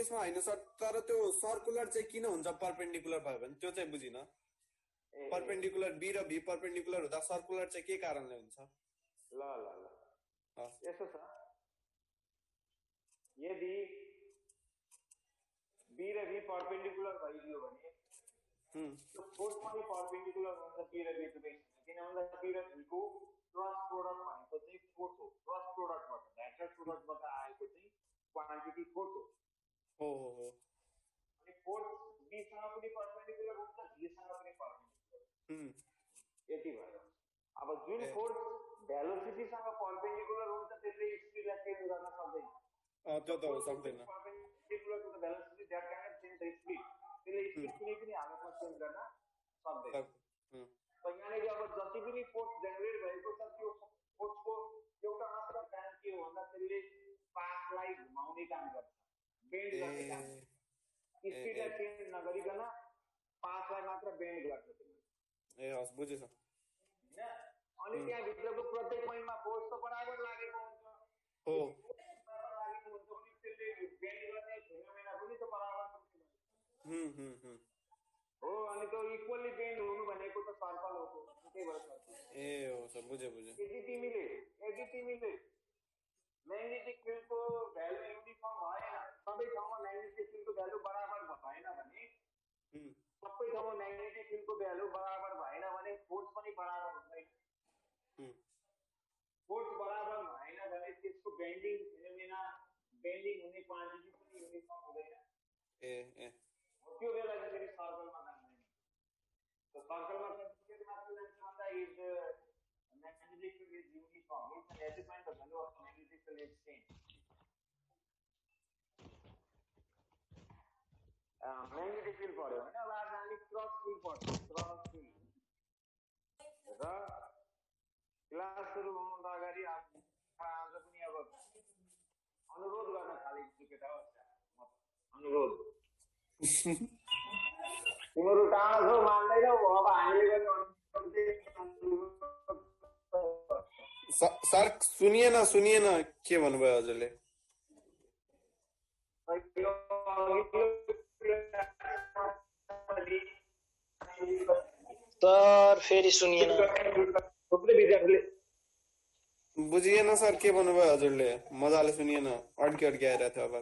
त्यसमा होइन सर, तर त्यो सर्कुलर चाहिँ किन हुन्छ परपेन्डिकुलर भयो भने त्यो चाहिँ बुझिन। परपेन्डिकुलर बी र भी परपेन्डिकुलर हुँदा सर्कुलर चाहिँ के कारणले हुन्छ? ल ल ल यसो छ, यदि बी र भी परपेन्डिकुलर भइदियो भने त्यो फोर्स पनि परपेन्डिकुलर हुन्छ बी र भी को बीचमा, किन भन्दा बी र भी को क्रस प्रोडक्ट भनेको चाहिँ फोर्स हो। क्रस प्रोडक्टबाट भेक्टर प्रोडक्टबाट आएको चाहिँ क्वान्टिटी फोर्स हो। अनि फोर्स बी सँग पनि परपेन्डिकुलर हुन्छ, भी सँग पनि परपेन्डिकुलर। यति भयो। अब जुन फोर्स भेलोसिटी सँग परपेन्डिकुलर हुन्छ त्यसले स्पिडलाई चेन्ज गर्न सक्दैन। त्यो त हो सक्दैन। Perpendicular to the velocity that can change the speed, त्यसले स्पीड कुनै पनि हालतमा चेन्ज गर्न सक्दैन। त यहाँनिर अब जति पनि फोर्स जेनेरेट भएको छ त्यो फोर्सको एउटा मात्र काम के हो भन्दा त्यसले पाथलाई घुमाउने काम गर्छ, बेन्ड गर्ने काम गर्छ। स्पीडलाई चेन्ज नगरिकन पाथलाई मात्र बेन्ड गर्छ त्यसले। ए हस् बुझेछ। हैन, अनि त्यहाँ भित्रको प्रत्येक पोइन्टमा फोर्स त बराबर लागेको हुन्छ। हो, बराबर लागेको हुन्छ भने त्यसले बेन्ड गर्ने फिनोमेना पनि त बराबर हुन्छ। हो, अनि त्यो इक्वली बेन्ड हुनु भनेको त सर्कल हो, त्यही भएर सर्कल। ए हो सर, बुझे। यदि तिमीले म्याग्नेटिक फिल्डको भ्यालु युनिफर्म भएन, सबै ठाउँमा म्याग्नेटिक फिल्डको भ्यालु बराबर भएन भने, सबै ठाउँमा म्याग्नेटिक फिल्डको भ्यालु बराबर भएन भने फोर्स पनि बराबर हुँदैन। फोर्स बराबर भएन भने त्यसको बेन्डिङ फिनोमेना, बेन्डिङ हुने क्वान्टिटी पनि युनिफर्म हुँदैन। त्यो बेला चाहिँ फेरि सर्कलमा जाँदैन। त सर्कलमा कन्सिडर मात्र जान्छ भन्दा is magnetic field is uniform. It's an element the value of magnetic field is same. Magnetic field पढ्यो हैन, अब आज हामी क्रस फिल्ड पढ्छौँ। क्रस फिल्ड र क्लास सुरु हुनुभन्दा अगाडि आज पनि अब अनुरोध गर्न थालेको केटा हो। अनुरोध तिम्रो टाढो मान्दैनौ, अब हामीले गर्ने सर सुनिए न के भन्नुभयो हजुरले? सर फेरि सुनिएन। बुझिएन सर के भन्नुभयो हजुरले? मजाले सुनिएन, अड्की आइरहेको थियो अब।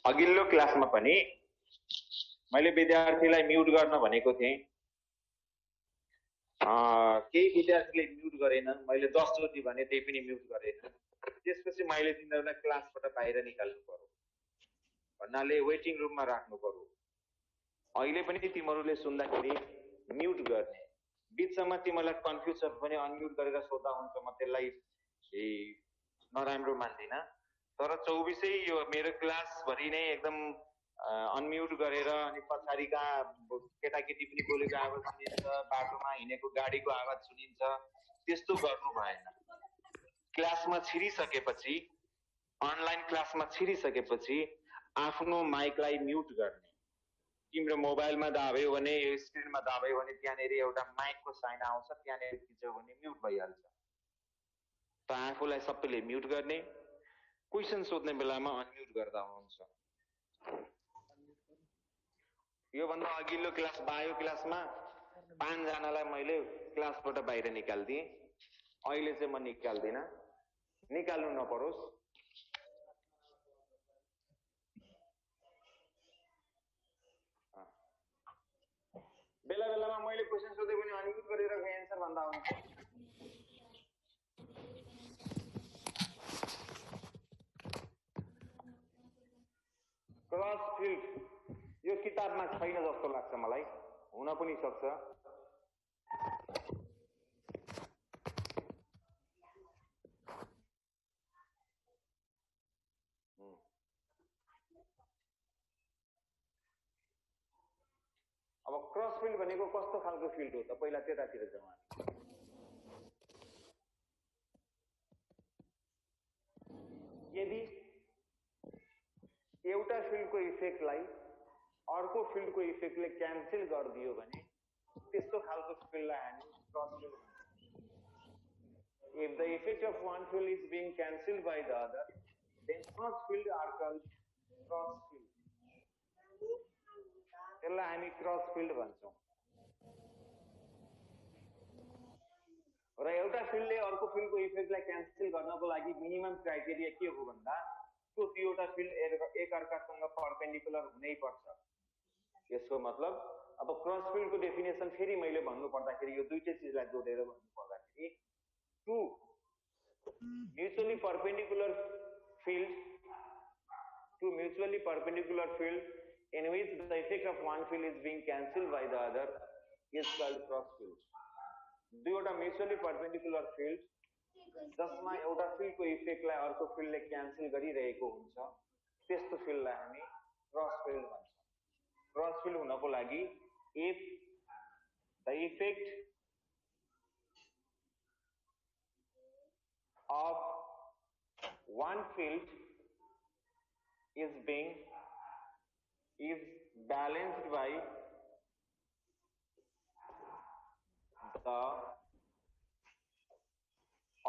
अघिल्लो क्लासमा पनि मैले विद्यार्थीलाई म्युट गर्न भनेको थिएँ। केही विद्यार्थीले म्युट गरेन, मैले 10 चोटि भने त्यही पनि म्युट गरेन। त्यसपछि मैले तिनीहरूलाई क्लासबाट बाहिर निकाल्नु पर्यो, भन्नाले वेटिङ रुममा राख्नु पर्यो। अहिले पनि तिमीहरूले सुन्दाखेरि म्युट गर्ने, बिचमा तिमीलाई कन्फ्युज छ भने अनम्युट गरेर सोध्दा हुन्छ, म त्यसलाई नराम्रो मान्दिन। तर 24 यो मेरो क्लासभरि नै एकदम अनम्युट गरेर अनि पछाडिका केटाकेटी पनि बोलेको आवाज सुनिन्छ, बाटोमा हिँडेको गाडीको आवाज सुनिन्छ, त्यस्तो गर्नु भएन। क्लासमा छिरिसकेपछि, अनलाइन क्लासमा छिरिसकेपछि आफ्नो माइकलाई म्युट गर्ने। तिम्रो मोबाइलमा दाब्यो भने, यो स्क्रिनमा दाब्यो भने त्यहाँनिर एउटा माइकको साइन आउँछ, त्यहाँनिर थिच्यो भने म्युट भइहाल्छ। त आफूलाई सबैले म्युट गर्ने, क्वेसन सोध्ने बेलामा अनम्युट गर्दा हुन्छ। यो भन्दा अघिल्लो क्लास बायो क्लासमा 5 जनालाई मैले क्लासबाट बाहिर निकाल्दिएँ। अहिले चाहिँ म निकाल्दिन, निकाल्नु नपरोस्। बेला बेलामा मैले क्वेसन सोधे पनि अनम्युट गरेर एन्सर भन्दा हुन्छ। क्रस फिल्ड यो किताबमा छैन जस्तो लाग्छ मलाई, हुन पनि सक्छ। अब क्रस फिल्ड भनेको कस्तो खालको फिल्ड हो त, पहिला त्यतातिर जाउँ। यदि एउटा फिल्डको इफेक्टलाई अर्को फिल्डको इफेक्टले क्यान्सल गरिदियो भने त्यस्तो खालको फिल्डलाई हामी क्रस फिल्ड भन्छौँ। If the effect of one field is being cancelled by the other, then such field are called cross field. त्यसलाई हामी क्रस फिल्ड भन्छौँ। र एउटा फिल्डले अर्को फिल्डको इफेक्टलाई क्यान्सल गर्नको लागि मिनिमम क्राइटेरिया के हो भन्दा त्यो दुईवटा फिल्ड एक अर्कासँग परपेन्डिकुलर हुनै पर्छ। यसको मतलब अब क्रस फिल्डको डेफिनेसन फेरि मैले भन्नु पर्दाखेरि यो दुईटै चीजलाई जोडेर भन्नु पर्दाखेरि two mutually perpendicular field in which the effect of one field is being cancelled by the other is called cross field. दुईवटा म्युचुअली परपेन्डिकुलर फिल्ड जसमा एउटा फिल्डको इफेक्टलाई अर्को फिल्डले क्यान्सल गरिरहेको हुन्छ त्यस्तो फिल्डलाई हामी क्रस फिल्ड भन्छौँ। क्रस फिल्ड हुनको लागि if the effect of one field is balanced by the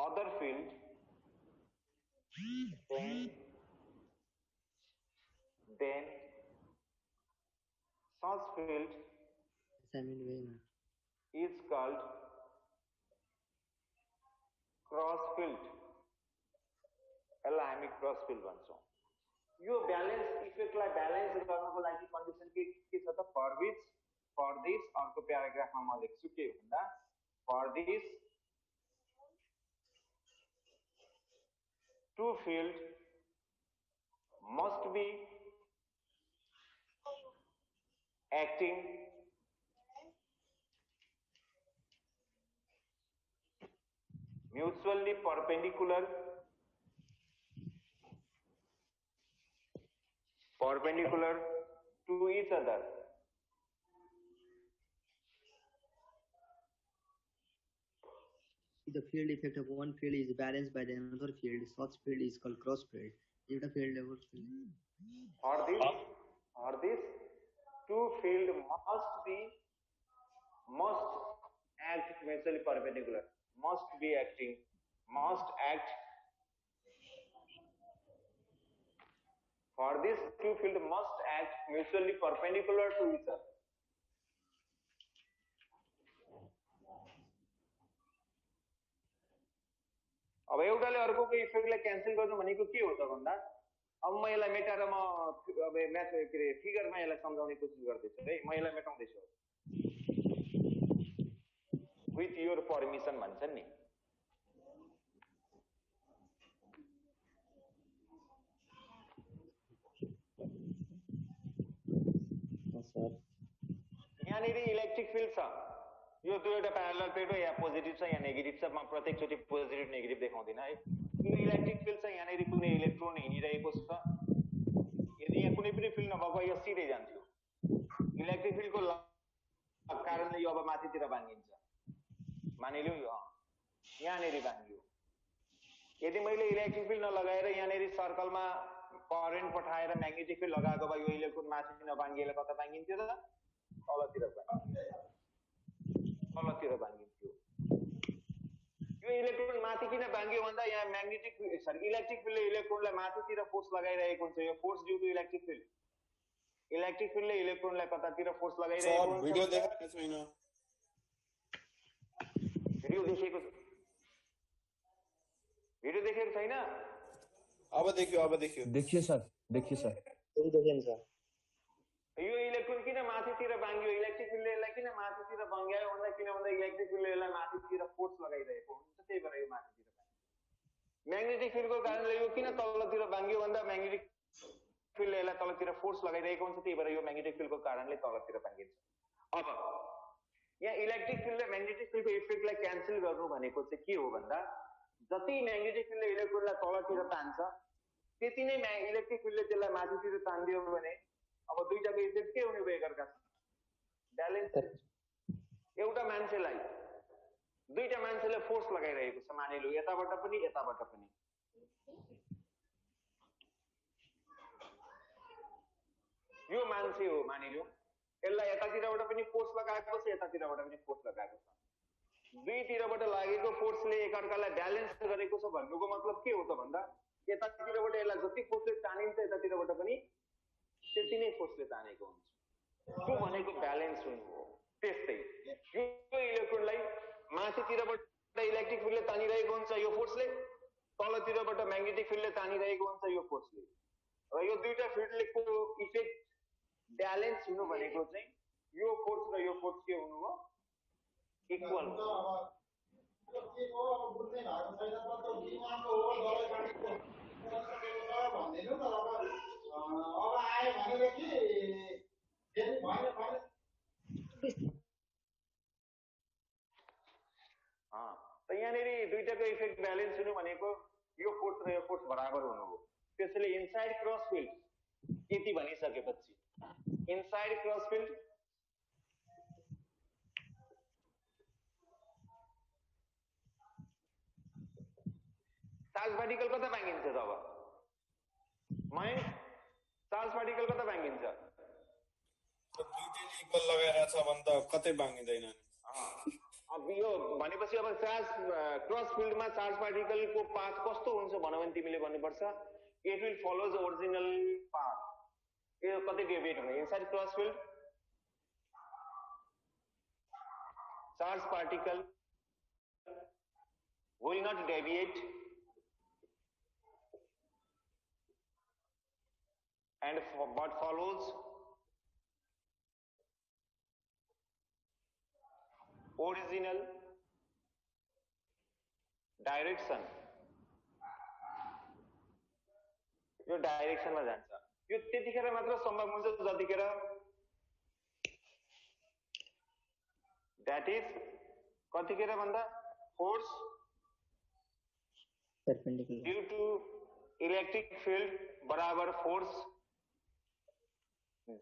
other field, then such field is called cross field. यसलाई हामी क्रस फिल्ड भन्छौँ। यो ब्यालेन्स इफेक्टलाई ब्यालेन्स गर्नको लागि कन्डिसन के छ त फर दिस अर्को प्याराग्राफमा म लेख्छु के भन्दा for this two field must be acting mutually perpendicular to each other. The field effect of one field is balanced by the another field. Such field is called cross field. If the field level For this two field must act mutually perpendicular. Must act. For this two field must act mutually perpendicular to each other. अब एउटाले अर्कोको इफेक्टलाई cancel गर्नु भनेको के हो त भन्दा अब म यसलाई मेटाएर म अब म्याथ के रे फिगरमा यसलाई सम्झाउने कोसिस गर्दैछु है। म यसलाई मेटाउँदैछु विथ योर परमिसन भन्छन् नि। यहाँनिर इलेक्ट्रिक फिल्ड छ। यो दुईवटा प्यारलल प्लेट हो, या पोजिटिभ छ या नेगेटिभ छ। म प्रत्येकचोटि पोजिटिभ नेगेटिभ देखाउँदिनँ है। यो इलेक्ट्रिक फिल्ड छ, यहाँनिर कुनै इलेक्ट्रोन हिँडिरहेको छ। यदि यहाँ कुनै पनि फिल्ड नभएको यो सिधै जान्थ्यो। इलेक्ट्रिक फिल्डको कारणले यो अब माथितिर भाङ्गिन्छ। मानिलिउँ यो यहाँनिर भाङ्गियो। यदि मैले इलेक्ट्रिक फिल्ड नलगाएर यहाँनिर सर्कलमा करेन्ट पठाएर म्याग्नेटिक फिल्ड लगाएको भए यो इलेक्ट्रोन माथि नभाङ्गिएर कता भाङ्गिन्थ्यो त तलतिर भाङ्गिन्थ्यो। यो इलेक्ट्रोन माथि किन भाङ्गियो भन्दा यहाँ इलेक्ट्रिक फिल्डले इलेक्ट्रोनलाई माथितिर फोर्स लगाइरहेको हुन्छ। यो फोर्स ड्यू टु इलेक्ट्रिक फिल्डले इलेक्ट्रोनलाई कतातिर फोर्स लगाइरहेको हुन्छ। भिडियो देखाएको छैन। भिडियो देखेको छैन। अब देखियो सर। यो इलेक्ट्रोन किन माथितिर भाङ्गियो? इलेक्ट्रिक फिल्डले यसलाई किन माथितिर भाङ्ग्यायो भन्दा किन भन्दा इलेक्ट्रिक फिल्डले यसलाई माथितिर फोर्स लगाइरहेको हुन्छ, त्यही भएर यो माथितिर भाङ्गियो। म्याग्नेटिक फिल्डको कारणले यो किन तलतिर भाङ्गियो भन्दा म्याग्नेटिक फिल्डले यसलाई तलतिर फोर्स लगाइरहेको हुन्छ, त्यही भएर यो म्याग्नेटिक फिल्डको कारणले तलतिर भाङ्गिन्छ। अब यहाँ इलेक्ट्रिक फिल्डले म्याग्नेटिक फिल्डको इफेक्टलाई क्यान्सल गर्नु भनेको चाहिँ के हो भन्दा जति म्याग्नेटिक फिल्डले इलेक्ट्रोनलाई तलतिर तान्छ त्यति नै इलेक्ट्रिक फिल्डले त्यसलाई माथितिर तान्दियो भने अब दुईटाको इफेक्ट के हुने भयो एकअर्कासँग ब्यालेन्स। एउटा मान्छेलाई दुईटा मान्छेले फोर्स लगाइरहेको छ, मानिलिउँ यताबाट पनि यताबाट पनि। यो मान्छे हो मानिलिउँ, यसलाई यतातिरबाट पनि फोर्स लगाएको छ, यतातिरबाट पनि फोर्स लगाएको छ। दुईतिरबाट लागेको फोर्सले एकअर्कालाई ब्यालेन्स गरेको छ भन्नुको मतलब के हो त भन्दा यतातिरबाट यसलाई जति फोर्सले तानिन्छ यतातिरबाट पनि त्यति नै फोर्सले तानेको हुन्छ त्यो भनेको ब्यालेन्स हुनु हो त्यस्तै यो इलेक्ट्रोनलाई माथितिरबाट इलेक्ट्रिक फिल्डले तानिरहेको हुन्छ यो फोर्सले तलतिरबाट म्याग्नेटिक फिल्डले तानिरहेको हुन्छ यो फोर्सले र यो दुईटा फिल्डको इफेक्ट ब्यालेन्स हुनु भनेको चाहिँ यो फोर्स र यो फोर्स के हुनु हो इक्वल त यहाँनिर दुईटाको इफेक्ट ब्यालेन्स हुनु भनेको यो फोर्स र यो फोर्स बराबर हुनु हो त्यसैले इनसाइड क्रस फिल्ड यति भनिसकेपछि inside cross field charge particle कता भाँगिन्छ त अब माइन्ड चार्ज पार्टिकल कता भाँगिन्छ दुईटैले इक्वल लगाइरहेछ भने त कतै भाँगिँदैन अब यो भनेपछि अब चार्ज क्रस फिल्डमा चार्ज पार्टिकलको पाथ कस्तो हुन्छ भन भने तिमीले भन्नुपर्छ it will follow the original path यो कतै डेभिएट हुने inside cross field charge particle will not deviate and but follows original direction यो डाइरेक्सनमा जान्छ यो त्यतिखेर मात्र सम्भव हुन्छ जतिखेर that is कतिखेर भन्दा force perpendicular due to electric field बराबर force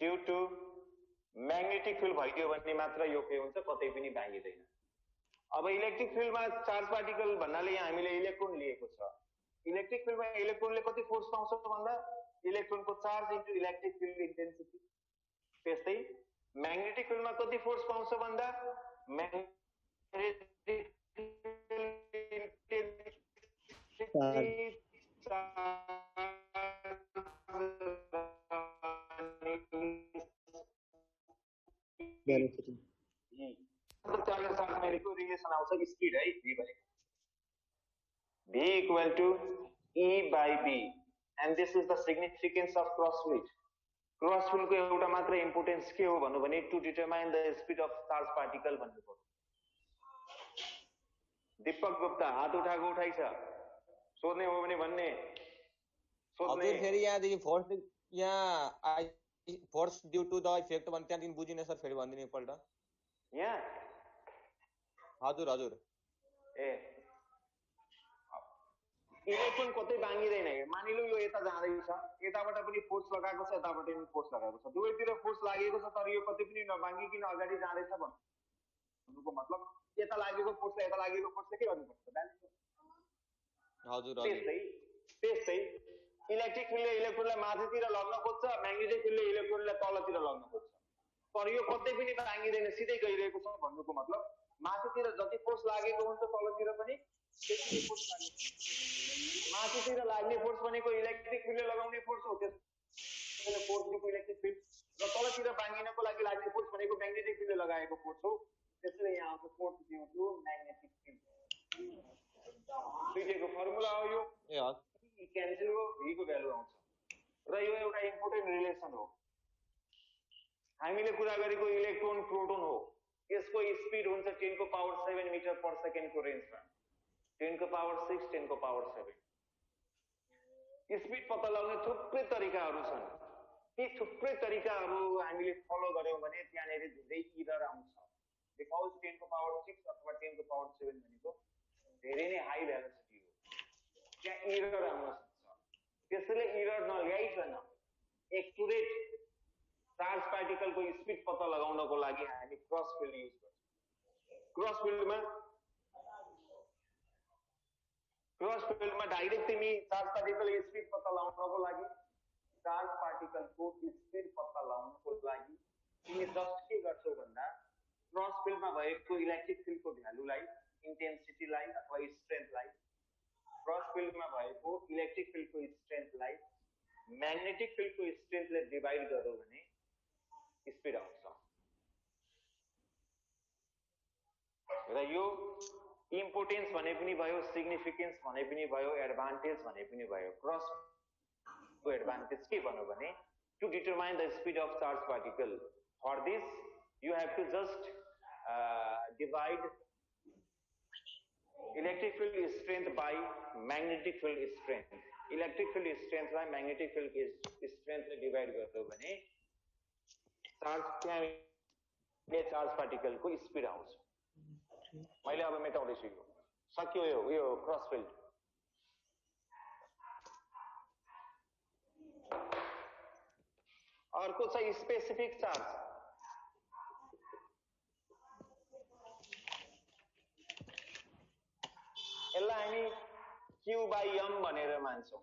due to magnetic field भइदियो भने मात्र यो के हुन्छ कतै पनि भाँगिदैन अब इलेक्ट्रिक फिल्डमा चार्ज पार्टिकल भन्नाले यहाँ हामीले इलेक्ट्रोन लिएको छ इलेक्ट्रिक फिल्डमा इलेक्ट्रोनले कति फोर्स पाउँछ भन्दा इलेक्ट्रोनको charge into electric field intensity त्यस्तै म्याग्नेटिक फिल्डमा कति फोर्स पाउँछ भन्दा म्याग्नेटिक velocity रिलेसन आउँछ स्पीड है v भनेको v equal to e by b and this is the significance of cross field को एउटा मात्र इम्पोर्टेन्स के हो भन्नु भने to determine the speed of charge particle भन्नु पर्यो दीपक गुप्ता हात उठाएको उठाइ छ सोध्ने हो भने भन्ने सोध्ने हजुर फेरि यहाँदेखि फोर्स यहाँ force due to the effect भन्छ त्यहाँदेखि बुझिन सर फेरि भनिदिनु एकपल्ट यहाँ हजुर हजुर ए इलेक्ट्रोन कतै भाँगिदैन मानिलौ यो यता जाँदैछ यताबाट पनि फोर्स लगाएको छ यताबाट पनि फोर्स लगाएको छ दुवैतिर फोर्स लागेको छ तर यो कतै पनि नभाँगिकन अगाडि जाँदैछ भन्नुको मतलब यता लागेको फोर्सले यता लागेको फोर्सले के गर्नुपर्छ ब्यालेन्स हजुर त्यस्तै इलेक्ट्रिक फिल्डले इलेक्ट्रोनलाई माथितिर लग्न खोज्छ म्याग्नेटिक फिल्डले इलेक्ट्रोनलाई तलतिर लग्न खोज्छ तर यो कतै पनि भाँगिदैन सिधै गइरहेको छ भन्नुको मतलब माथितिर जति फोर्स लागेको हुन्छ तलतिर पनि त्यति फोर्स लागेको माथितिर लाग्ने फोर्स भनेको इलेक्ट्रिक फिल्डले लगाउने फोर्स हो त्यसले फोर्स दिएको इलेक्ट्रिक फिल्ड र तलतिर भाँगिनको लागि लाग्ने फोर्स भनेको म्याग्नेटिक फिल्डले लगाएको फोर्स हो त्यसैले यहाँ आउँछ force due to magnetic field दुईटैको फर्मुला हो यो ए हजुर क्यान्सल हो v को भ्यालु आउँछ र यो एउटा इम्पोर्टेन्ट रिलेसन हो हामीले कुरा गरेको इलेक्ट्रोन प्रोटोन हो यसको स्पिड हुन्छ 10 को पावर 7 मिटर पर सेकेन्ड को रेन्जमा 10 को पावर 6 10 को पावर 7 स्पिड पत्ता लगाउने थुप्रै तरिकाहरू छन् ती थुप्रै तरिकाहरू हामीले फलो गर्यौं भने त्यहाँनेरि धेरै एरर आउँछ बिकज 10 को पावर 6 अथवा 10 को पावर 7 भनेको धेरै नै हाई भेलोसिटी हो त्यहाँ एरर आउन सक्छ त्यसैले एरर नल्याइकन एक्युरेट चार्ज पार्टिकलको स्पिड पत्ता लगाउनको लागि हामी क्रस फिल्ड युज गर्छौं क्रस फिल्डमा डाइरेक्ट तिमी चार्ज पार्टिकल स्पिड पत्ता लगाउनको लागि चार्ज पार्टिकलको स्पिड पत्ता लगाउनको लागि तिमी जस्ट के गर्छौ भन्दा क्रस फिल्डमा भएको इलेक्ट्रिक फिल्डको भ्यालुलाई, इन्टेन्सिटीलाई अथवा स्ट्रेन्थलाई, क्रस फिल्डमा भएको इलेक्ट्रिक फिल्डको स्ट्रेन्थलाई म्याग्नेटिक फिल्डको स्ट्रेन्थले डिभाइड गर्यो भने स्पिड आउँछ। र यो इम्पोर्टेन्स भने पनि भयो, सिग्निफिकेन्स भने पनि भयो, एडभान्टेज भने पनि भयो। क्रस को एडभान्टेज के भन्नु भने to determine the speed of charged particle. For this, you have to just divide electric field strength by magnetic field strength. Electric field strength by magnetic field strength ले divide गर्छौ भने charge particle को speed आउँछ। मैले अब मेटाउँदैछु यो सक्यो यो क्रस फिल्ड। अर्को छ स्पेसिफिक चार्ज। यसलाई हामी Q by M भनेर मान्छौं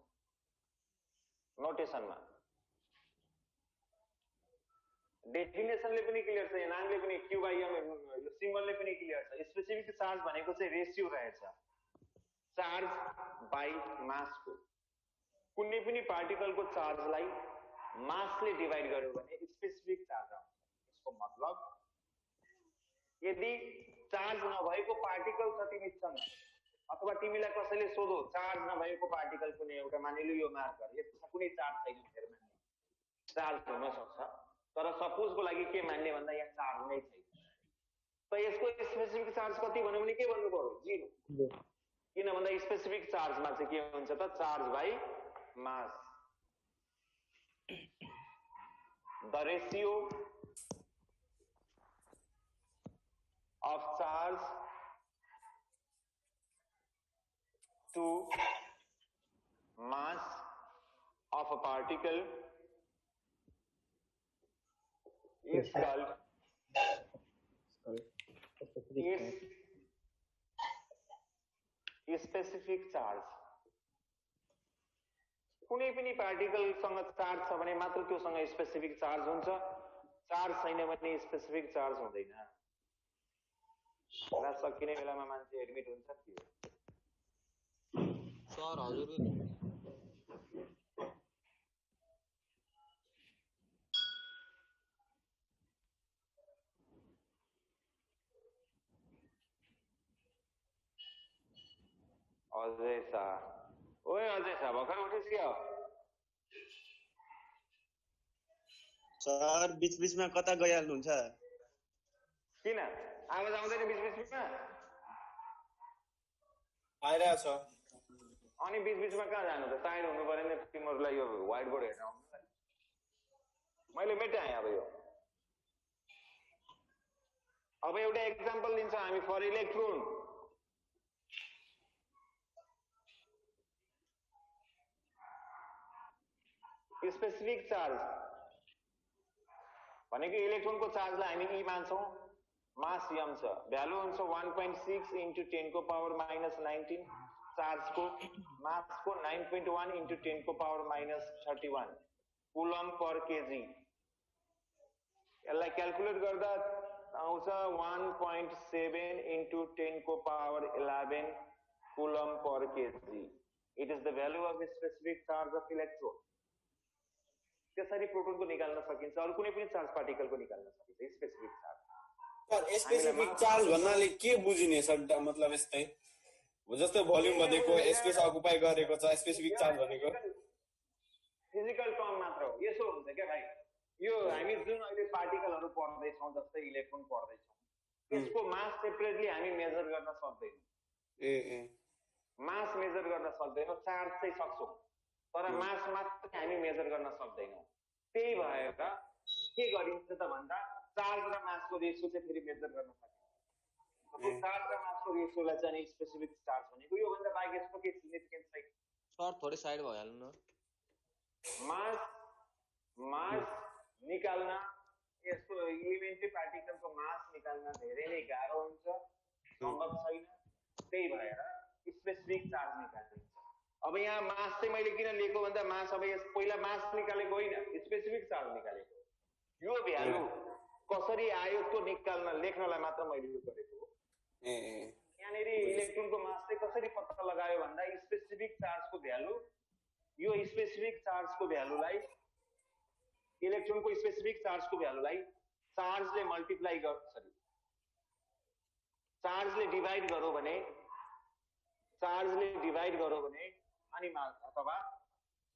नोटेसनमा। डेफिनेसनले पनि क्लियर छ, नामले पनि Q by M सिम्बलले पनि क्लियर छ। स्पेसिफिक चार्ज भनेको चाहिँ रेशियो रहेछ चार्ज बाइ मासको। कुनै पनि पार्टिकलको चार्जलाई मासले डिभाइड गर्यो भने स्पेसिफिक चार्ज आउँछ। यसको मतलब यदि चार्ज नभएको पार्टिकल छ तिमीसँग अथवा तिमीलाई कसैले सोधो चार्ज नभएको पार्टिकल कुनै एउटा, मानिलियो यो मार्कर, यसमा कुनै चार्ज छैन भनेर मान्ने, चार्ज हुन सक्छ तर सपोजको लागि के मान्ने भन्दा यहाँ चार्ज नै छैन। त यसको स्पेसिफिक चार्ज कति भन्नु भने के भन्नु पर्यो? 0। किन भन्दा स्पेसिफिक चार्जमा चाहिँ के हुन्छ त charge by mass. The ratio of charge to mass of a particle is called specific charge. कुनै पनि पार्टिकलसँग चार्ज छ भने मात्र त्योसँग स्पेसिफिक चार्ज हुन्छ, चार्ज छैन भने स्पेसिफिक चार्ज हुँदैन। क्लास सकिने बेलामा मान्छे एडमिट हुन्छ के हो सर? हजुर अजय शाह, ओए अजय शाह भर्खर उठेछ क्या? सर बीच बीचमा कता गइहाल्नुहुन्छ? किन आवाज आउँदैन बीच बीचमा? आइरहेछ। अनि बीच बीचमा कहाँ जानु त? टाइड हुनु पर्यो नि तिमीहरूलाई यो व्हाइट बोर्ड हेर्न आउनु। मैले मेटाएँ अब यो। अब एउटा एक्जाम्पल दिन्छ हामी फर इलेक्ट्रोन। स्पेसिफिक चार्ज भनेको इलेक्ट्रोनको चार्जलाई हामी ई मान्छौं, मास m छ, भ्यालु हुन्छ 1.6 into 10 को पावर -19, चार्जको मासको 9.1 into 10 को पावर -31 कुलम पर केजी। यसलाई क्याल्कुलेट गर्दा आउँछ 1.7 into 10 को power 11 coulomb per KG. It is the value of specific charge of electron. त्यसरी प्रोटोनको निकाल्न सकिन्छ, अरु कुनै पनि चार्ज पार्टिकलको निकाल्न सकिन्छ स्पेसिफिक चार्ज। पर स्पेसिफिक चार्ज भन्नाले के बुझिने सर? मतलब यस्तै जस्तो भोल्युम भनेको स्पेस अकुपाई गरेको छ, स्पेसिफिक चार्ज भनेको फिजिकल टर्म मात्र हो। यसो हुन्छ क्या भाइ, यो हामी जुन अहिले पार्टिकलहरु पढ्दै छौं जस्तै इलेक्ट्रोन पढ्दै छौं, यसको मास सेपरेटली हामी मेजर गर्न सक्दैनौं। मास मेजर गर्न सक्दैनौं, चार्ज चाहिँ सक्छौं तर मास मात्र हामी मेजर गर्न सक्दैनौं। त्यही भएर के गरिन्छ त भन्दा चार्ज र मासको रेशियो चाहिँ फेरि मेजर गर्न सकिन्छ। अब चार्ज र मासको रेशियोलाई चाहिँ स्पेसिफिक चार्ज भनेको। यो भन्दा बाहेक यसको के सिग्निफिकेन्स छैन। सर थोरै साइड भइहाल्नु न। मास निकाल्न, यसको इलिमेन्ट्री पार्टिकलको मास निकाल्न धेरै नै गाह्रो हुन्छ, सम्भव छैन। त्यही भएर स्पेसिफिक चार्ज निकाल्दिन्छ। अब यहाँ मास चाहिँ मैले किन लिएको भन्दा मास अब यस पहिला मास निकालेको होइन, स्पेसिफिक चार्ज निकालेको। यो भ्यालु कसरी आयो त्यो लेख्नलाई मात्र मैले यो गरेको हो। यहाँनिर इलेक्ट्रोनको मास चाहिँ कसरी पत्ता लगायो भन्दा स्पेसिफिक चार्जको भ्यालु, यो स्पेसिफिक चार्जको भ्यालुलाई इलेक्ट्रोनको स्पेसिफिक चार्जको भ्यालुलाई चार्जले मल्टिप्लाई चार्जले डिभाइड गर्यो भने अनि अथवा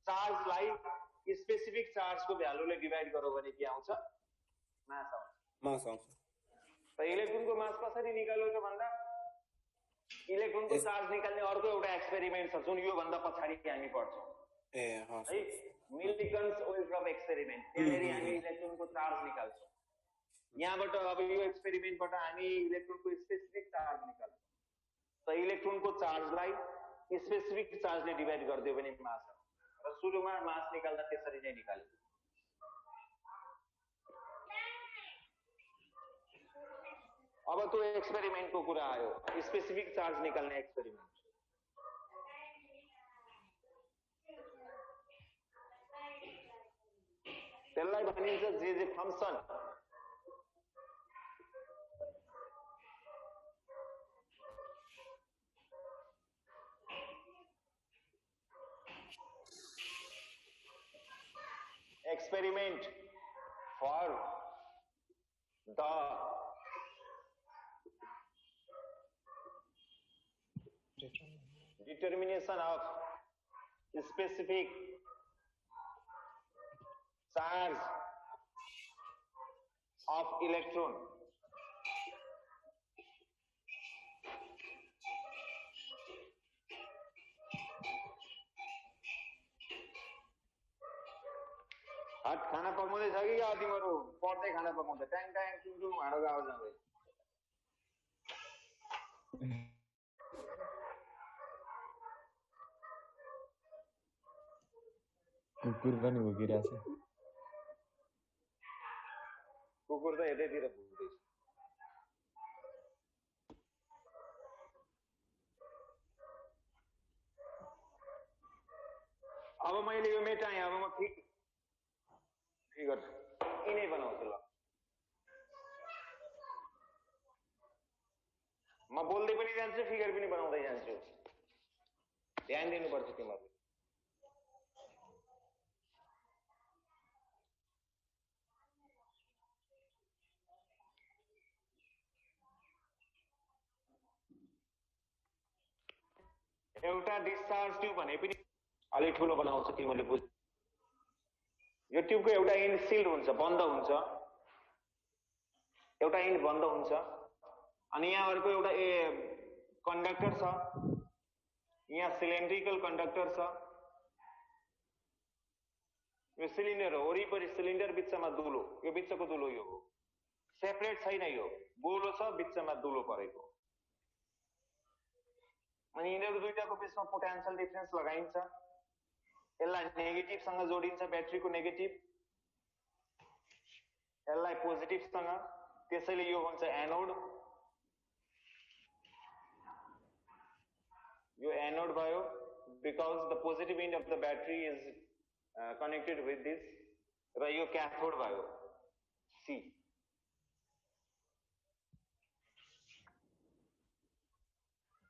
चार्जलाई स्पेसिफिक चार्जको भ्यालुले डिभाइड गर्यो भने के आउँछ? मास आउँछ। त इलेक्ट्रोनको मास कसरी निकाल्यो त भन्दा इलेक्ट्रोनको चार्ज निकाल्ने अर्को एउटा एक्सपेरिमेन्ट छ जुन यो भन्दा पछाडी हामी पढ्छौँ है, मिलिकन्स ओइलड्रप एक्सपेरिमेन्ट। त्यसरी हामी इलेक्ट्रोनको चार्ज निकाल्छौँ। यहाँबाट अब यो एक्सपेरिमेन्टबाट हामी इलेक्ट्रोनको स्पेसिफिक चार्ज निकाल्छौँ। त इलेक्ट्रोनको चार्जलाई स्पेसिफिक चार्जले डिभाइड गरिदियो भने मास आउँछ। र सुरुमा मास निकाल्दा त्यसरी नै निकाल्यो। अब त्यो एक्सपेरिमेन्टको कुरा आयो, स्पेसिफिक चार्ज निकाल्ने एक्सपेरिमेन्ट। त्यसलाई भनिन्छ जे function. Experiment for the determination of specific charge of electron हात खाना पकाउँदैछ कि क्या तिमीहरू? पढ्दै खाना पकाउँदै ट्याङ ट्याङ टुङ भाँडोको आवाज आउँदै। कुकुर पनि भुकिरहेछ। कुकुर त यतैतिर भुक्दैछ। अब मैले यो मेटाएँ, अब म फिगर यिनै बनाउँछु। ल म बोल्दै पनि जान्छु, फिगर पनि बनाउँदै जान्छु। ध्यान दिनुपर्छ तिमीहरूले। एउटा डिस्चार्ज ट्युब भने पनि अलि ठुलो बनाउँछ, तिमीले बुझ। यो ट्युबको एउटा एन्ड सिल्ड हुन्छ, बन्द हुन्छ, एउटा एन्ड बन्द हुन्छ। अनि यहाँ अर्को एउटा कन्डक्टर छ, यहाँ सिलिन्ड्रिकल कन्डक्टर छ। यो सिलिन्डर हो, वरिपरि सिलिन्डर, बिचमा दुलो, यो बिचको दुलो यो हो। सेपरेट छैन, यो गोलो छ, बिचमा दुलो परेको। अनि यिनीहरू दुईटाको बिचमा पोटेन्शियल डिफरेन्स लगाइन्छ। यसलाई नेगेटिभसँग जोडिन्छ, ब्याट्रीको नेगेटिभ, यसलाई पोजिटिभसँग। त्यसैले यो हुन्छ एनोड। यो एनोड भयो, because the positive and of the battery is connected with this. र यो क्याथोड भयो, सी।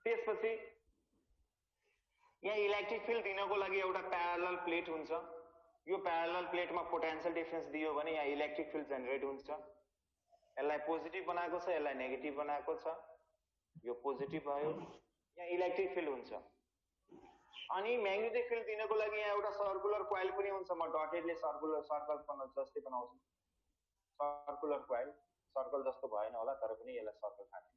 त्यसपछि यहाँ इलेक्ट्रिक फिल्ड दिनको लागि एउटा प्यारलल प्लेट हुन्छ। यो प्यारलल प्लेटमा पोटेन्शियल डिफरेन्स दियो भने यहाँ इलेक्ट्रिक फिल्ड जेनेरेट हुन्छ। यसलाई पोजिटिभ बनाएको छ, यसलाई नेगेटिभ बनाएको छ। यो पोजिटिभ भयो, यहाँ इलेक्ट्रिक फिल्ड हुन्छ। अनि म्याग्नेटिक फिल्ड दिनको लागि यहाँ एउटा सर्कुलर कोइल पनि हुन्छ। म डटेडले सर्कल जस्तै बनाउँछु। सर्कुलर कोइल, सर्कल जस्तो भएन होला तर पनि यसलाई सर्कल खान्छ।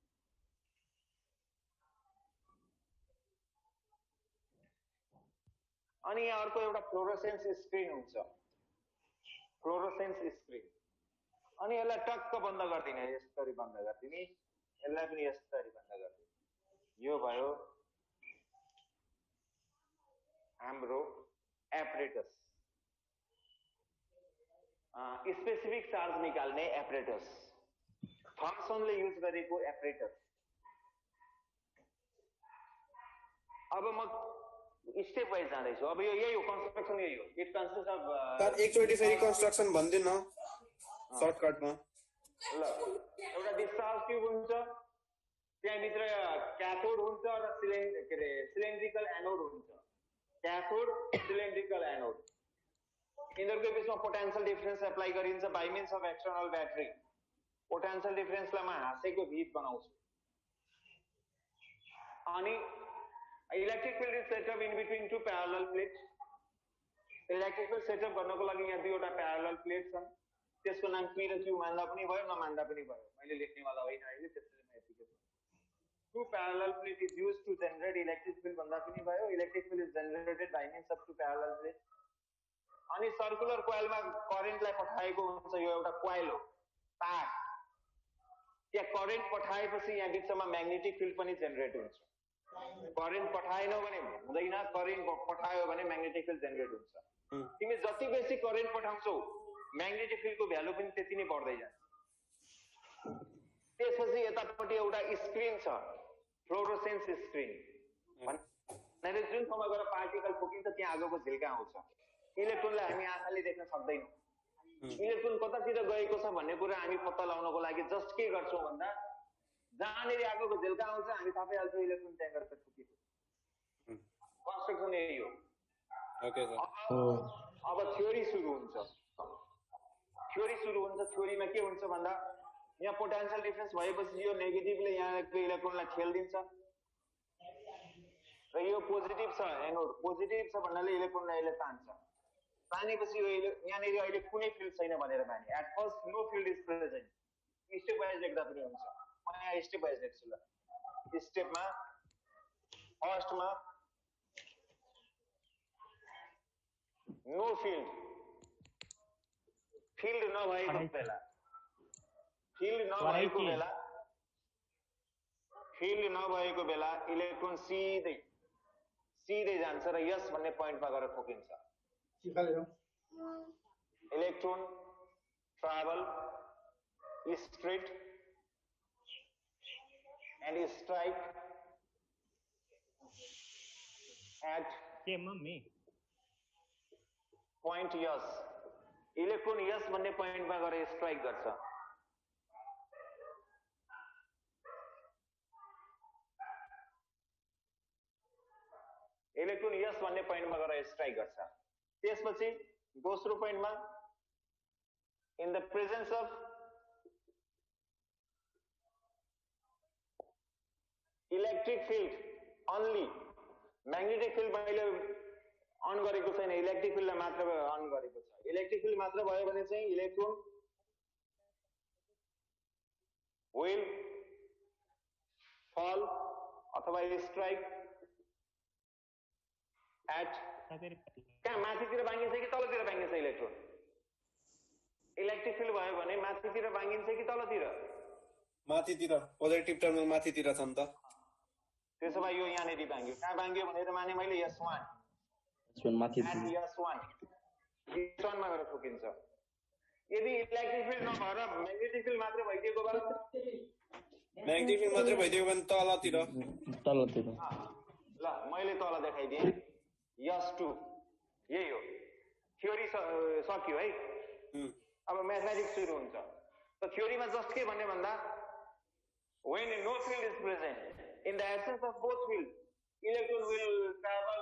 अनि यहाँ अर्को एउटा फ्लोरोसेन्स स्क्रिन हुन्छ, फ्लोरोसेन्स स्क्रिन। अनि यसलाई टक्क बन्द गरिदिने, यसरी बन्द गरिदिने, यसलाई पनि यसरी बन्द गरिदिने। यो भयो हाम्रो एपरेटस, स्पेसिफिक चार्ज निकाल्ने एपरेटस, थम्सनले युज गरेको एपरेटस। अब म स्टेप वाइज जाँदैछु। अब यो यही हो, कन्स्ट्रक्सन यही हो। इट कन्सिस्ट अफ सर एकचोटि फेरि कन्स्ट्रक्सन भन्दिन सर्टकटमा। ल एउटा डिस्चार्ज ट्युब हुन्छ, त्यहाँभित्र क्याथोड हुन्छ र सिलिन्ड्रिकल एनोड हुन्छ। क्याथोड, सिलिन्ड्रिकल एनोड, यिनीहरूको बिचमा पोटेन्शियल डिफरेन्स एप्लाई गरिन्छ by means of external battery. Potential डिफरेन्सलाई म हाँसेको भित बनाउँछु। अनि electric field is set up in between two parallel plates. Electric field set up गर्नको लागि यहाँ दुईवटा प्यारलल प्लेट छन्, त्यसको नाम पी र क्यू मान्दा पनि भयो नमान्दा पनि भयो, मैले लेख्नेवाला होइन अहिले, त्यसैले म यतिकै भन्छु। Two parallel plate is used to generate electric field भन्दा पनि भयो। Electric field is generated by means of two parallel plate. अनि सर्कुलर कोइलमा करेन्टलाई पठाएको हुन्छ, यो एउटा कोइल हो, तार। त्यहाँ करेन्ट पठाएपछि यहाँ बिचमा म्याग्नेटिक फिल्ड पनि जेनरेट हुन्छ। करेन्ट पठाएनौ भने हुँदैन, करेन्ट पठायो भने म्याग्नेटिक फिल्ड जेनरेट हुन्छ। तिमी जति बेसी करेन्ट पठाउँछौ म्याग्नेटिक फिल्डको भ्यालु पनि त्यति नै बढ्दै जान्छ। त्यसपछि यतापट्टि एउटा स्क्रिन छ, फ्लोरोसेन्स स्क्रिन भनेर जुन ठाउँमा गएर पार्टिकल फुकिन्छ त्यहाँ आगोको झिल्का आउँछ। इलेक्ट्रोनलाई हामी आँखाले देख्न सक्दैनौँ। इलेक्ट्रोन कतातिर गएको छ भन्ने कुरा हामी पत्ता लगाउनको लागि जस्ट के गर्छौँ भन्दा जहाँनिर आगोको झिल्का आउँछ हामी थाहा पाइहाल्छौँ इलेक्ट्रोन त्यहाँ गएर फुकिएको। कन्स्ट्रक्सन यही हो। अब थ्योरी सुरु हुन्छ। थ्योरीमा के हुन्छ भन्दा यहाँ पोटेन्शियल डिफरेन्स भएपछि यो नेगेटिभले यहाँको इलेक्ट्रोनलाई ठेल्दिन्छ र यो पोजिटिभ छ, एनोड पोजिटिभ छ भन्नाले इलेक्ट्रोनलाई यसले तान्छ। तानेपछि यो यहाँनिर अहिले कुनै फिल्ड छैन भनेर माने। At first no field is present. Step wise लेख्दा पनि हुन्छ। म यहाँ स्टेप वाइज लेख्छु। ल स्टेपमा फर्स्टमा नो फिल्ड, फिल्ड नभएको बेला इलेक्ट्रोन सिधै जान्छ र यस भन्ने पोइन्टमा गएर ठोकिन्छ। Electron travel straight and strike at point S. Electron S भन्ने पोइन्टमा गएर स्ट्राइक गर्छ। इलेक्ट्रोन यस भन्ने पोइन्टमा गएर स्ट्राइक गर्छ। त्यसपछि दोस्रो पोइन्टमा in the presence of electric field only, magnetic field मैले अन गरेको छैन, इलेक्ट्रिक फिल्डलाई मात्र अन गरेको छ। इलेक्ट्रिक फिल्ड मात्र भयो भने चाहिँ इलेक्ट्रोन विल फल अथवा स्ट्राइक एट कहाँ माथितिर भाँगिन्छ कि तलतिर भाँगिन्छ इलेक्ट्रोन। इलेक्ट्रिक फिल्ड भयो भने माथितिर भाँगिन्छ कि तलतिर? माथितिर। पोजिटिभ टर्मिनल माथितिर छ नि त। त्यसो भए यो यहाँनिर भाँग्यो। कहाँ भाँग्यो भनेर माने मैले S1 मा गएर ठोकिन्छ। यदि इलेक्ट्रिक फिल्ड नभएर म्याग्नेटिक फिल्ड मात्र भइदिएको भए म्याग्नेटिक फिल्ड मात्र भइदिएको भने तलतिर। ल मैले तल देखाइदिएँ। S2 यही हो। थ्योरी सक्यो है। अब म्याथमेटिक्स सुरु हुन्छ। त थ्योरीमा जस्ट के भन्ने भन्दा when no field is present, in the absence of both fields, electron will travel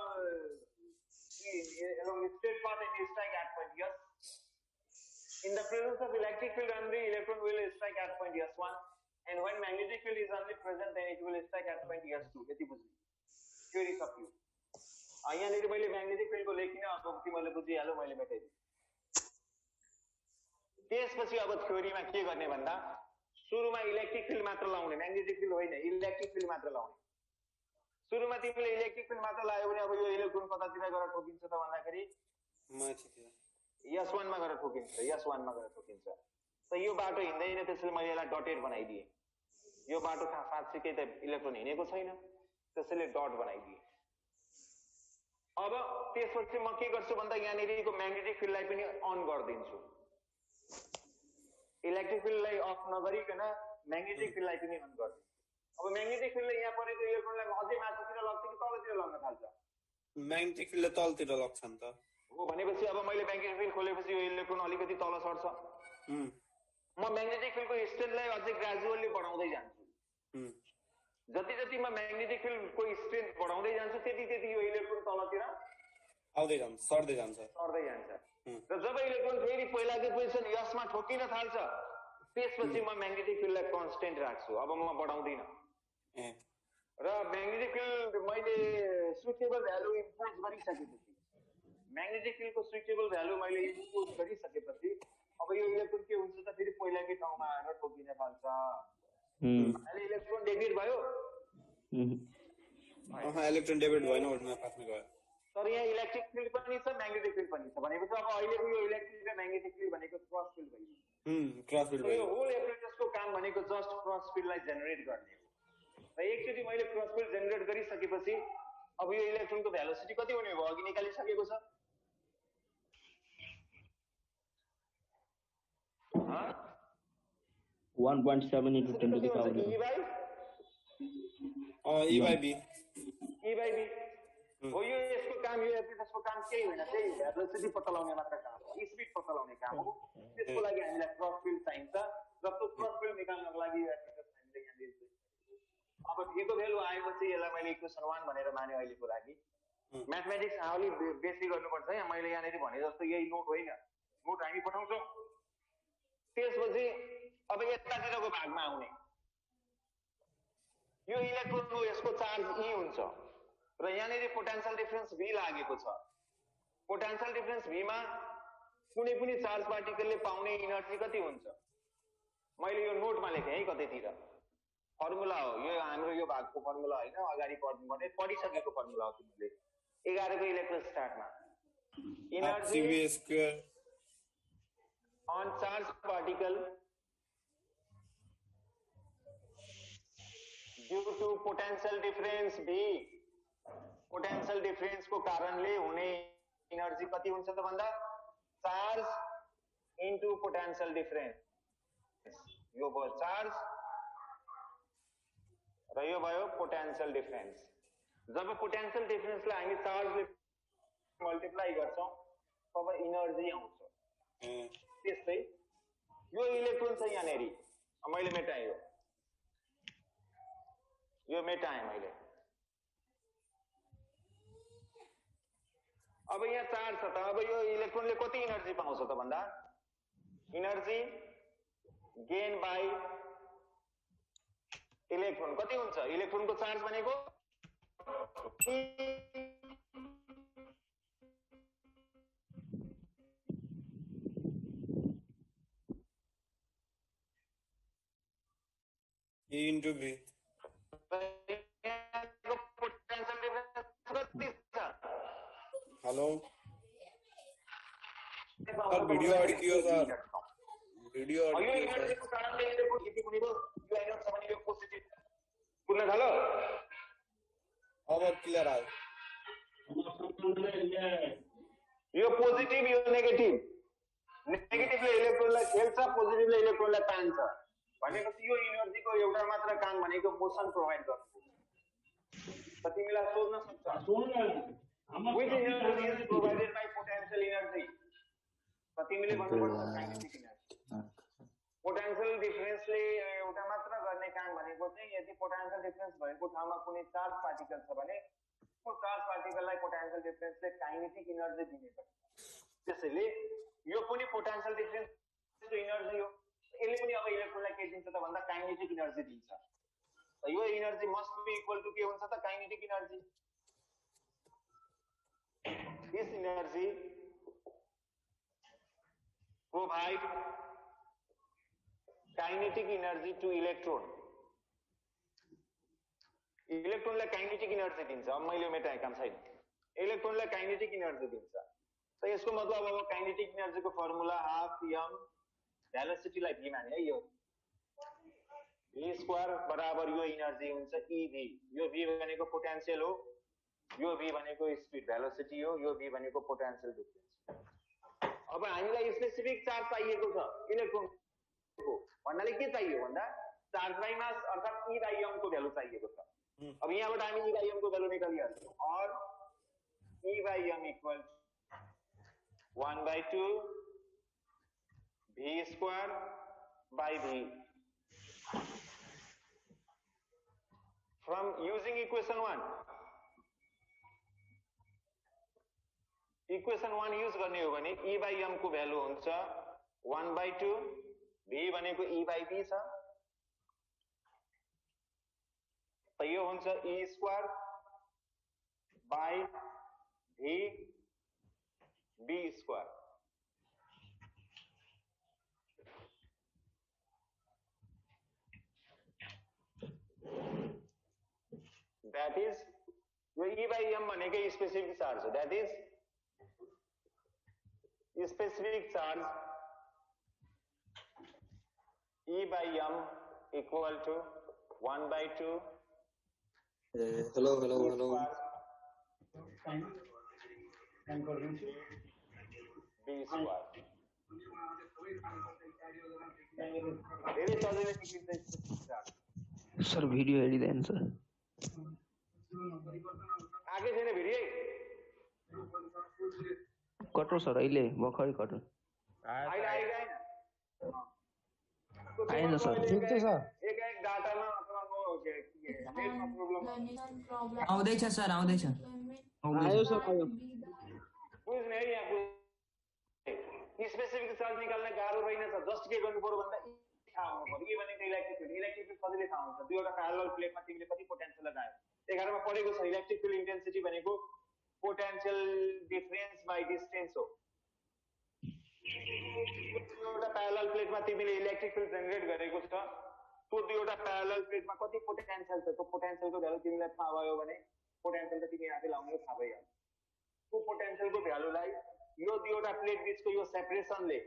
along a straight path and strike at point S. In the presence of electric field only, electron will strike at point S1, and when magnetic field is only present, then it will strike at point S2. यति बुझ्नु। Theory सक्यो। यहाँनिर मैले magnetic फिल्डको लेखिन, अब तिमीले बुझिहाल्यो, मैले मेटाइदिएँ। त्यसपछि अब थ्योरीमा के गर्ने भन्दा सुरुमा इलेक्ट्रिक फिल्ड मात्र लाउने, म्याग्नेटिक फिल्ड होइन, इलेक्ट्रिक फिल्ड मात्र लाउने। सुरुमा तिमीले इलेक्ट्रिक फिल्ड मात्र लायो भने अब यो इलेक्ट्रोन कतातिर गएर ठोकिन्छ त भन्दाखेरि माथितिर S1 मा गएर ठोकिन्छ। त यो बाटो हिँड्दैन, त्यसैले मैले यसलाई डटेड बनाइदिएँ। यो बाटो साँच्चीकै त इलेक्ट्रोन हिँडेको छैन, त्यसैले डट बनाइदिएँ। अब त्यसपछि म के गर्छु भन्दा यहाँनिरको म्याग्नेटिक फिल्डलाई पनि अन गरिदिन्छु। इलेक्ट्रिक फिल्डलाई अफ नगरिकन म्याग्नेटिक फिल्डलाई पनि अन गरिदिन्छु। अब म्याग्नेटिक फिल्डले यहाँ परेको इलेक्ट्रोनलाई अझै माथितिर लग्छ कि तलतिर लग्न थाल्छ? म्याग्नेटिक फिल्डले तलतिर लग्छ नि त। हो भनेपछि अब मैले म्याग्नेटिक फिल्ड खोलेपछि यो इलेक्ट्रोन अलिकति तल सर्छ। म म्याग्नेटिक फिल्डको स्ट्रेन्थलाई अझै ग्रेजुअली बढाउँदै जान्छु। जति जति म म्याग्नेटिक फिल्डको स्ट्रेन्थ बढाउँदै जान्छु त्यति त्यति यो इलेक्ट्रोन तलतिर आउँदै जान्छ, सर्दै जान्छ। र जब इलेक्ट्रोन फेरि पहिलाको पोजिसन यसमा ठोकिन थाल्छ त्यसपछि म म्याग्नेटिक फिल्डलाई कन्स्टेन्ट राख्छु, अब म बढाउँदिन। र म्याग्नेटिक फिल्ड मैले स्विचेबल भ्यालु इम्पोज गरिसकेपछि म्याग्नेटिक फिल्डको स्विचेबल भ्यालु मैले इम्पोज गरिसकेपछि अब यो इलेक्ट्रोन के हुन्छ त फेरि पहिलाकै ठाउँमा आएर ठोकिन थाल्छ। अहिले इलेक्ट्रोन डेबिट भयो, इलेक्ट्रोन डेबिट भएन, उठ्न फाट्न गयो। तर यहाँ इलेक्ट्रिक फिल्ड पनि छ म्याग्नेटिक फिल्ड पनि छ भनेपछि अब अहिलेको यो इलेक्ट्रिक र म्याग्नेटिक फिल्ड भनेको क्रस फिल्ड भयो। क्रस फिल्ड यो भयो। होल एपरेटसको काम भनेको जस्ट क्रस फिल्डलाई जेनेरेट गर्ने हो। र एकचोटि मैले क्रस फिल्ड जेनेरेट गरिसकेपछि अब यो इलेक्ट्रोनको भेलोसिटी कति हुने भयो अघि निकालिसकेको छ। 1.7 into 10 to the power. E by B। हो यो यसको काम यो एपरेटसको काम केही होइन, त्यही भेलोसिटी पत्ता लगाउने मात्र काम हो, स्पिड पत्ता लगाउने काम हो। त्यसको लागि हामीलाई क्रस फिल्ड चाहिन्छ र त्यो क्रस फिल्ड निकाल्नको लागि एपरेटस हामीले यहाँ दिन्छौँ। अब दिएको भ्यालु आएपछि यसलाई मैले इक्वेसन 1 भनेर माने अहिलेको लागि। म्याथमेटिक्स अलि बेसी गर्नुपर्छ यहाँ, मैले यहाँनिर भने जस्तो यही नोट होइन, नोट हामी पठाउँछौँ। त्यसपछि अब यतातिरको भागमा आउने यो इलेक्ट्रोन हो, यसको चार्ज E हुन्छ र यहाँनिर पोटेन्शियल डिफरेन्स V लागेको छ। पोटेन्शियल डिफरेन्स V मा कुनै पनि चार्ज पार्टिकलले पाउने इनर्जी कति हुन्छ मैले यो नोटमा लेखेँ है, कतैतिर फर्मुला हो यो, हाम्रो यो भागको फर्मुला होइन, अगाडि पढ्नुपर्ने पढिसकेको फर्मुला हो तिमीले 11 को इलेक्ट्रोस्ट्याटमा। Energy CV square on charge particle due to potential difference V, potential difference को कारणले हुने इनर्जी कति हुन्छ त भन्दा चार्ज इन्टु पोटेन्शियल डिफरेन्स। यो भयो चार्ज र यो भयो पोटेन्शियल डिफरेन्स। जब पोटेन्शियल डिफरेन्सलाई हामी चार्जले मल्टिप्लाई गर्छौं तब इनर्जी आउँछ। त्यस्तै यो इलेक्ट्रोन छ यहाँनेरि, मैले मेटाएँ, यो मेटाएँ मैले। अब यहाँ चार्ज छ त, अब यो इलेक्ट्रोनले कति इनर्जी पाउँछ त भन्दा इनर्जी गेन बाई इलेक्ट्रोन कति हुन्छ, इलेक्ट्रोनको चार्ज भनेको E into B। Potential difference कति छ? हेलो सर, भिडियो अड्कियो सर, भिडियो अड्कियो सर। इनर्जीको कारणले इलेक्ट्रोन यति पनि यो आइरन छ भने यो पोजिटिभ कुद्न थाल्यो। अब क्लियर आयो। यो पोजिटिभ यो नेगेटिभ, नेगेटिभले इलेक्ट्रोनलाई खेल्छ, पोजिटिभले इलेक्ट्रोनलाई तान्छ भनेपछि यो इनर्जीको एउटा मात्र काम भनेको मोसन प्रोभाइड गर्नु। त तिमीलाई सोध्न सक्छ which energy is provided by potential energy, त तिमीले भन्नुपर्छ काइनेटिक एनर्जी। पोटेन्शियल डिफरेन्सले एउटा मात्र गर्ने काम भनेको चाहिँ यदि पोटेन्शियल डिफरेन्स भएको ठाउँमा कुनै चार्ज पार्टिकल छ भने त्यो चार्ज पार्टिकललाई पोटेन्शियल डिफरेन्सले काइनेटिक एनर्जी दिने गर्छ। त्यसैले यो पनि पोटेन्शियल डिफरेन्सको एनर्जी हो, यसले पनि अब इलेक्ट्रोनलाई के दिन्छ त भन्दा काइनेटिक एनर्जी दिन्छ। त यो energy must be equal to के हुन्छ त kinetic energy. This energy provide kinetic energy to electron. इलेक्ट्रोनलाई काइनेटिक एनर्जी दिन्छ। अब मैले मेटाएँ काम छैन, इलेक्ट्रोनलाई काइनेटिक एनर्जी दिन्छ। त यसको मतलब अब काइनेटिक एनर्जीको फर्मुला हाफ m भेलोसिटीलाई v माने है, यो v स्क्वायर बराबर यो एनर्जी हुन्छ ev। यो v भनेको पोटेन्शियल हो, यो v भनेको स्पिड भेलोसिटी हो, यो v भनेको पोटेन्शियल डिफरेन्स। अब हामीलाई स्पेसिफिक चार्ज चाहिएको छ इलेक्ट्रोनको भन्नाले के चाहियो भन्दा चार्ज बाइ मास अर्थात e बाइ m को भ्यालु चाहिएको छ। अब यहाँबाट हामी e बाइ m को भ्यालु निकालिहाल्छौँ और e by m equal 1/2 v square by V. From using equation 1. Equation 1 use गर्ने हो भने E by M को भ्यालु हुन्छ 1/2, V भनेको E by B छ, त यो हुन्छ E square by V B square. That is यो E by M भनेकै स्पेसिफिक चार्ज हो. That is specific charge E by M equal to 1/2 hello E square B square. धेरै सजिलै निस्किन्छ specific charge. सर भिडियो हेरिँदैन sir आगे छैन video कटो सर अहिले भर्खरै कटो आएन सर ठिक छ सर एक डाटामा अथवा नेटमा प्रब्लम आउँदैछ सर आउँदैछ आयो सर आयो बुझ्ने है यहाँ स्पेसिफिक चार्ज निकाल्न गाह्रो रहेनछ. जस्ट के गर्नु पर्यो भन्दा थाहा हुनु पर्यो. के भनेको इलेक्ट्रिक फिल्ड सजिलै थाहा हुन्छ. दुईवटा प्यारलल प्लेटमा तिमीले कति पोटेन्शियल लगायो 11 मा पढेको छ. इलेक्ट्रिक फिल्ड इन्टेन्सिटी भनेको पोटेन्शियल डिफरेन्स बाइ डिस्टेन्स हो. एउटा प्यारलल प्लेटमा तिमीले इलेक्ट्रिक फिल्ड जेनेरेट गरेको छ, त्यो दुईवटा प्यारलल प्लेटमा कति पोटेन्शियल छ, त्यो पोटेन्शियलको भ्यालु तिमीलाई थाहा भयो भने पोटेन्शियल त तिमी आफै लाउनु थाहा भइहाल्छ. त्यो पोटेन्शियलको भ्यालुलाई यो दुईवटा प्लेट बीचको यो सेपरेसनले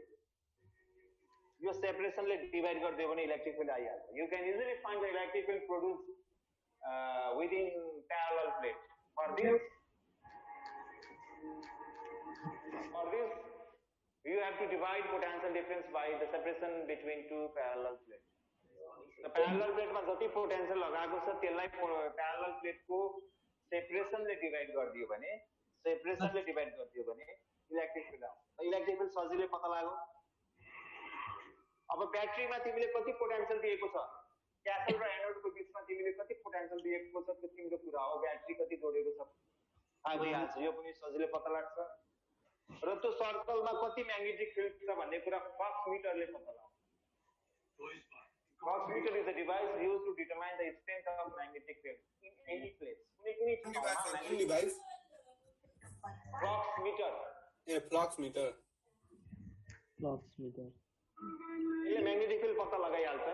डिभाइड गरिदियो भने इलेक्ट्रिक फिल्ड आइहाल्छ. You can easily find the electric field produce within parallel plate. For this you have to divide potential difference by the separation between two parallel plates. The parallel plate मा जति potential लगाएको छ त्यसलाई parallel plate को सेपरेसनले divide गरिदियो भने electric field आउँछ. Electric field सजिलै पत्ता लाग्यो. अब ब्याट्रीमा तिमीले कति पोटेन्शियल दिएको छ, क्याथोड र एनोडको बीचमा तिमीले कति पोटेन्शियल दिएको छ त्यो तिम्रो कुरा हो. ब्याट्री कति जोडेको छ थाहा भइहाल्छ. यो पनि सजिलै पत्ता लाग्छ. र त्यो सर्कलमा कति म्याग्नेटिक फिल्ड छ भन्ने कुरा फ्लक्स मिटरले पत्ता लाग्छ. Flux meter is a device used to determine the strength of magnetic field in any place. कुनै device flux meter flux meter यसले म्याग्नेटिक फिल्ड पत्ता लगाइहाल्छ.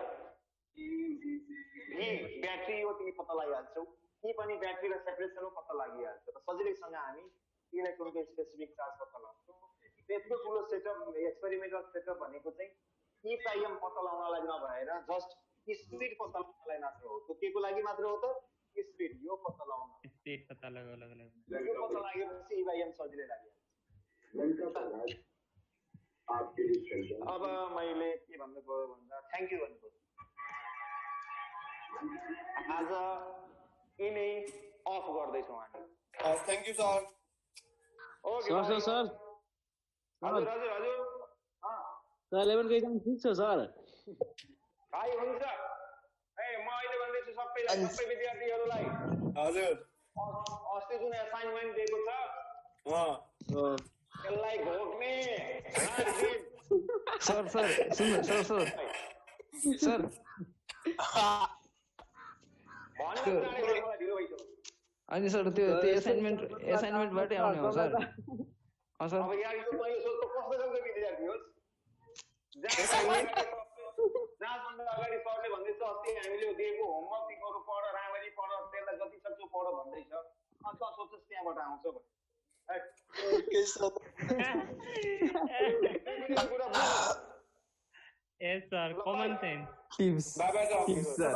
यी ब्याट्री हो तिमी पत्ता लगाइहाल्छौ. यी पनि ब्याट्री र सेपरेसन हो पत्ता लागिहाल्छ. र सजिलैसँग हामी इलेक्ट्रोनको स्पेसिफिक चार्ज पत्ता लाग्छौँ. त्यतिको ठुलो सेटअप एक्सपेरिमेन्टल सेटअप भनेको चाहिँ ई प्राइम पत्ता लगाउनलाई नभएर जस्ट स्पिड पत्ता लगाउनलाई मात्र हो. त्यो केको लागि मात्र हो त स्पिड. यो पत्ता लगाउन स्पिड पत्ता लगाउनलाई यो पत्ता लागेपछि ई प्राइम सजिलै लागिहाल्छ. अब मैले के भन्नु पर्यो भन्दा थ्याङ्क यू भन्नु पर्यो. आज यिनै अफ गर्दैछौँ हामी. Thank you sir. Okay sir हजुर 11 को एक्जाम ठीक छ सर. भाइ हुन्छ. म अहिले भन्दैछु सबै विद्यार्थीहरूलाई हजुर अस्ति जुन असाइनमेन्ट दिएको छ त्यसलाई घोक्ने सर अनि सर त्यो असाइनमेन्टबाटै आउने हो सर. सर अब यार यो मैले सोच्नु कस्तो खालको विद्यार्थी होस् जहाँभन्दा अगाडि सरले भन्दैछ अस्ति हामीले दिएको होमवर्क तिमीहरू पढ राम्ररी पढ त्यसलाई जति सक्छौ पढ भन्दैछ. अनि त सोच्छस् त्यहाँबाट आउँछ भने yes sir common sense. By by sir.